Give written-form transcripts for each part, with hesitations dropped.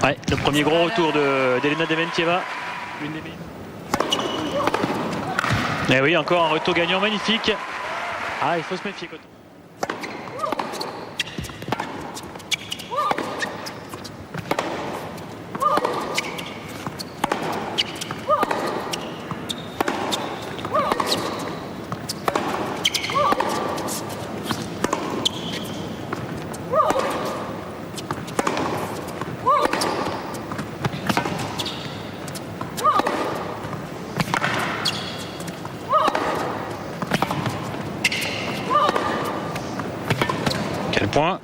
Ouais, le premier gros retour d'Elena Dementieva. L'une des meilleures. Et oui, encore un retour gagnant magnifique. Ah, il faut se méfier. Quel point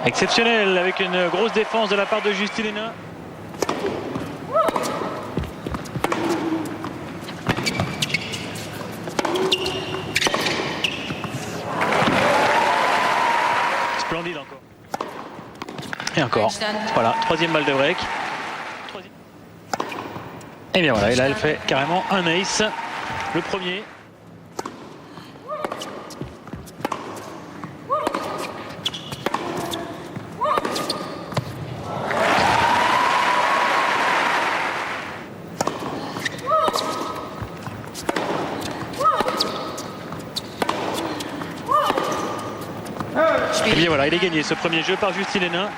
exceptionnel avec une grosse défense de la part de Justine Henin. Splendide encore. Et encore. Voilà, troisième balle de break. Et bien voilà, et là elle fait carrément un ace. Le premier. Et bien voilà, il est gagné ce premier jeu par Justine Henin.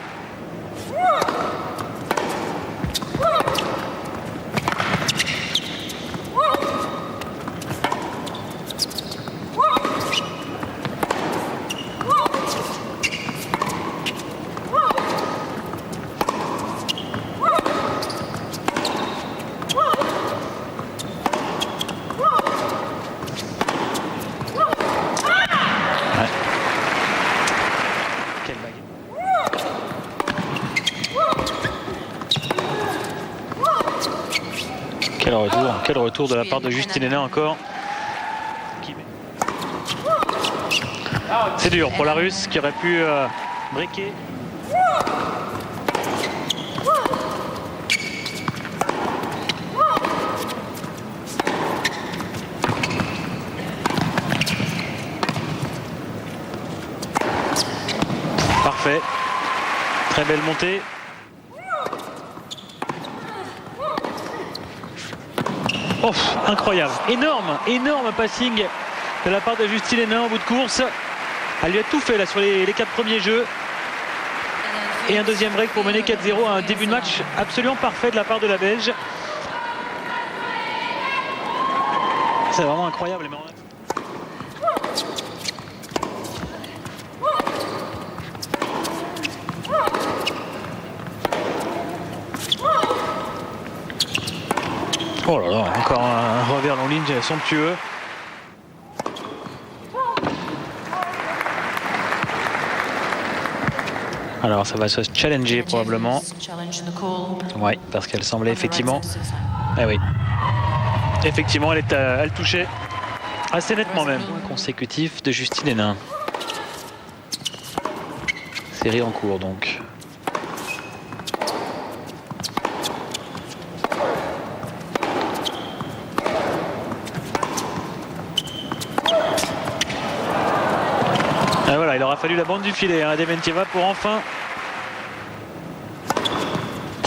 Quel retour de la part de Justine Henin encore. C'est dur pour la Russe qui aurait pu briquer. Parfait. Très belle montée. Oh, incroyable, énorme passing de la part de Justine Henin en bout de course. Elle lui a tout fait là sur les 4 premiers jeux. Et un deuxième break pour mener 4-0 à un début de match absolument parfait de la part de la Belge. C'est vraiment incroyable. Oh là là, encore un revers long ligne somptueux. Alors ça va se challenger probablement. Oui, parce qu'elle semblait effectivement. Eh oui. Effectivement, elle touchait assez nettement même. Consécutif de Justine Henin. Série en cours donc. Et voilà, il aura fallu la bande du filet à Dementieva pour enfin.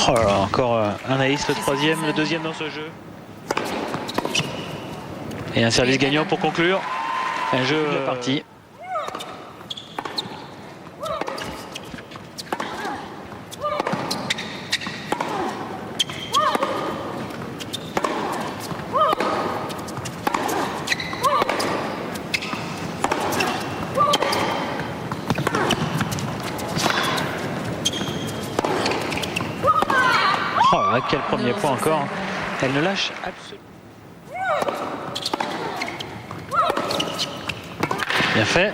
Oh là là, encore un ace, le troisième, le deuxième dans ce jeu. Et un service gagnant pour conclure. Un jeu de la partie. Oh là, quel premier point encore. Elle ne lâche absolument. Bien fait.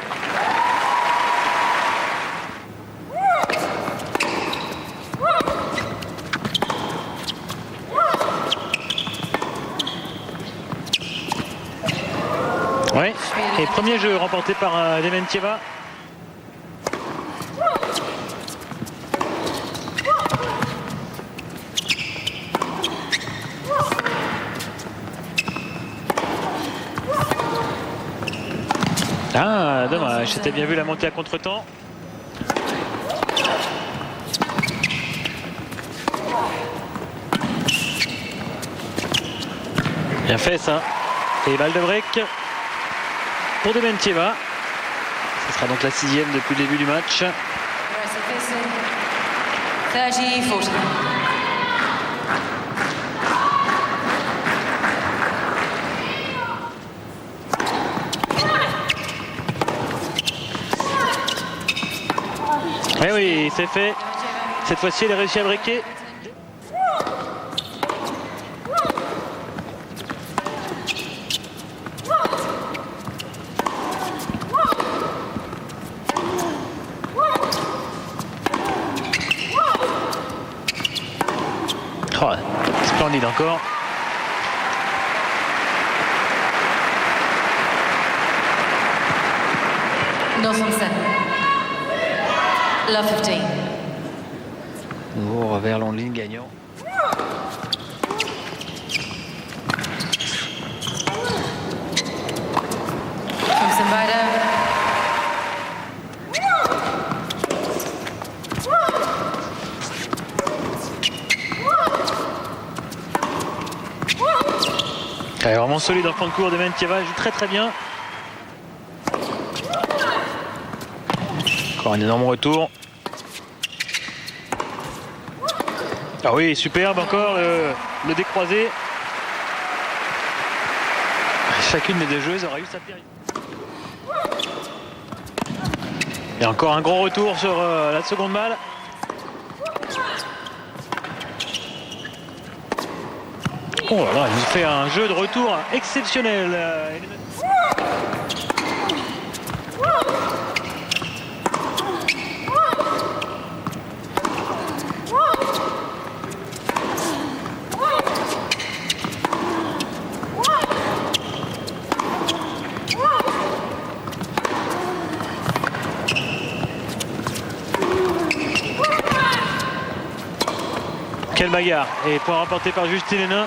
Oui, et premier jeu remporté par Dementieva. Ah, dommage, c'était bien vu la montée à contre-temps. Bien fait ça. Et balle de break pour Dementieva. Ce sera donc la 6e depuis le début du match. 30-40. Eh oui, c'est fait. Cette fois-ci, elle a réussi à breaker. Oh, splendide encore. Northumberland. Love 15. Nouveau revers long de ligne gagnant. Thompson Bider. Elle est vraiment solide en fin de cours. Dementieva joue très très bien. Encore un énorme retour. Ah oui, superbe encore le décroisé. Chacune des deux joueuses aura eu sa période. Et encore un gros retour sur la seconde balle. Oh là là, il nous fait un jeu de retour exceptionnel. Quelle bagarre. Et point remporté par Justine Henin.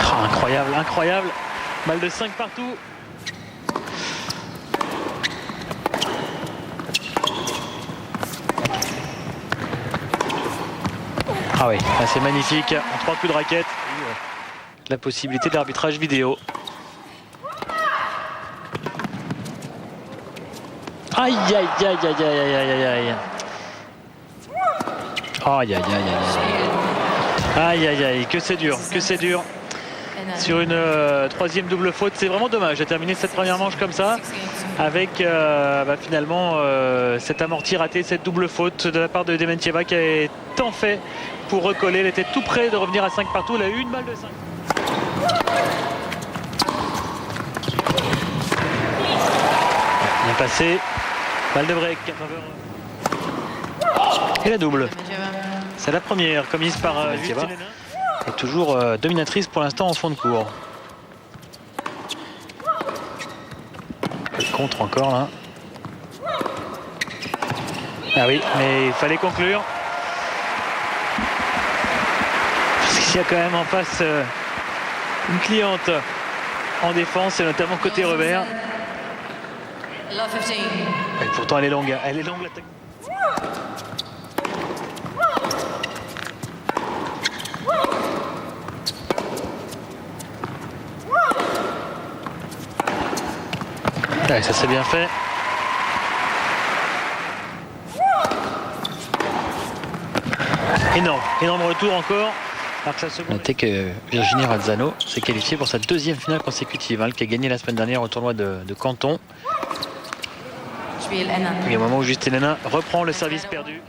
Oh, incroyable, incroyable. Balle de 5 partout. Ah oui, c'est magnifique. En 3 coups de raquette. La possibilité d'arbitrage vidéo. Aïe aïe aïe aïe aïe aïe aïe aïe. Aïe aïe aïe aïe. Aïe aïe aïe, que c'est dur, que c'est dur. Sur une troisième double faute, c'est vraiment dommage de terminer cette première manche comme ça, avec finalement cet amorti raté, cette double faute de la part de Dementieva qui a tant fait pour recoller. Elle était tout près de revenir à 5 partout, elle a eu une balle de 5. Bien passé, balle de break. Et la double. C'est la première commise par Justine Henin. Et toujours dominatrice pour l'instant en fond de cours. Contre encore là. Ah oui, mais il fallait conclure. Parce qu'il y a quand même en face une cliente en défense et notamment côté revers. Et pourtant elle est longue l'attaque. Ouais, ça s'est bien fait. Énorme retour encore. Notez que Virginie Razzano s'est qualifiée pour sa deuxième finale consécutive, qui a gagné la semaine dernière au tournoi de Canton. Et au moment où Justine Henin reprend le service perdu.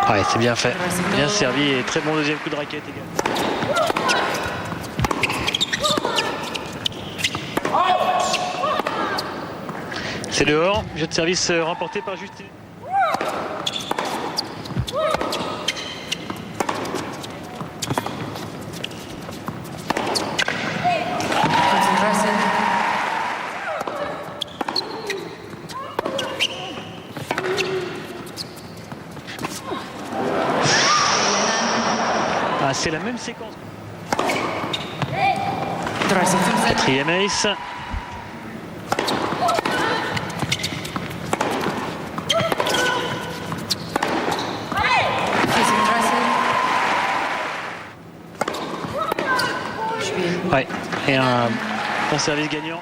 Ouais, c'est bien fait, bien servi et très bon deuxième coup de raquette également. C'est dehors, jeu de service remporté par Justine. Ah, c'est la même séquence. 30-15. Quatrième ace. Ouais, et un bon service gagnant.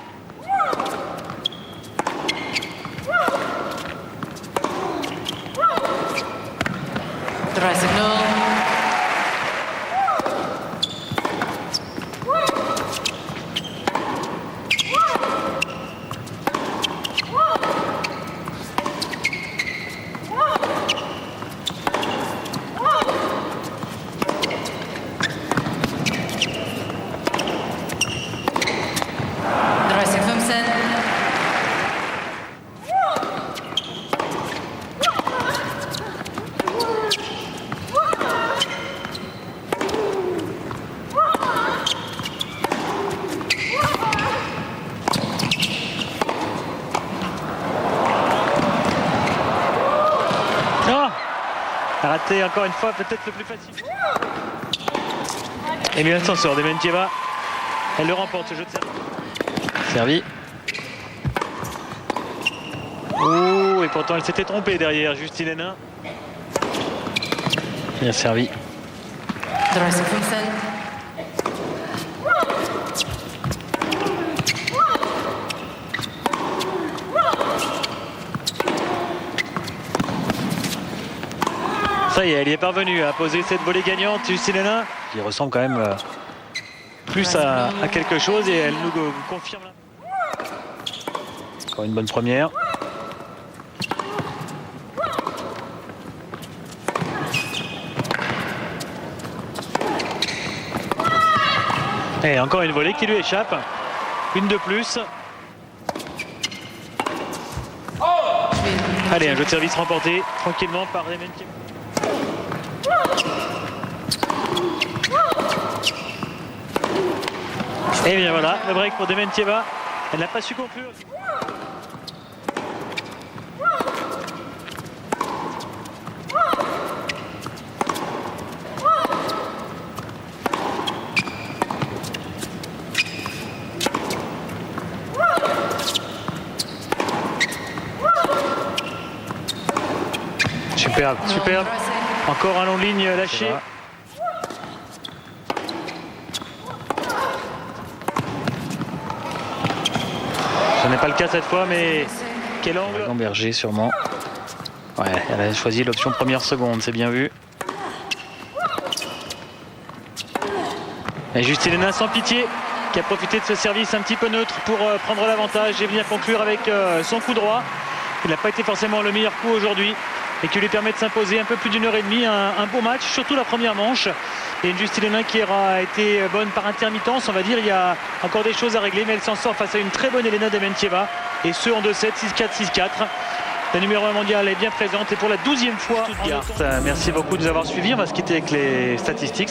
Raté encore une fois, peut-être le plus facile. Et bien s'en sort Dementieva. Elle le remporte ce jeu de servi. Oh, et pourtant elle s'était trompée derrière Justine Henin. Bien servi. Ça y est, elle y est parvenue à poser cette volée gagnante, Justine Henin, qui ressemble quand même plus à quelque chose, et elle nous confirme. Encore une bonne première. Et encore une volée qui lui échappe. Une de plus. Allez, un jeu de service remporté tranquillement par Dementieva. Et bien voilà, le break pour Dementieva. Elle n'a pas su conclure. Superbe, superbe. Encore un long ligne lâché. Ce n'est pas le cas cette fois, mais quel angle. Gamberger sûrement. Ouais, elle a choisi l'option première seconde, c'est bien vu. Et Justine Henin sans pitié, qui a profité de ce service un petit peu neutre pour prendre l'avantage et venir conclure avec son coup droit. Il n'a pas été forcément le meilleur coup aujourd'hui, et qui lui permet de s'imposer un peu plus d'une heure et demie, un beau match, surtout la première manche. Et une Justine Henin qui aura été bonne par intermittence, on va dire. Il y a encore des choses à régler, mais elle s'en sort face à une très bonne Elena Dementieva, et ce en 2-7, 6-4, 6-4. La numéro 1 mondiale est bien présente, et pour la 12e fois. Merci beaucoup de nous avoir suivis. On va se quitter avec les statistiques.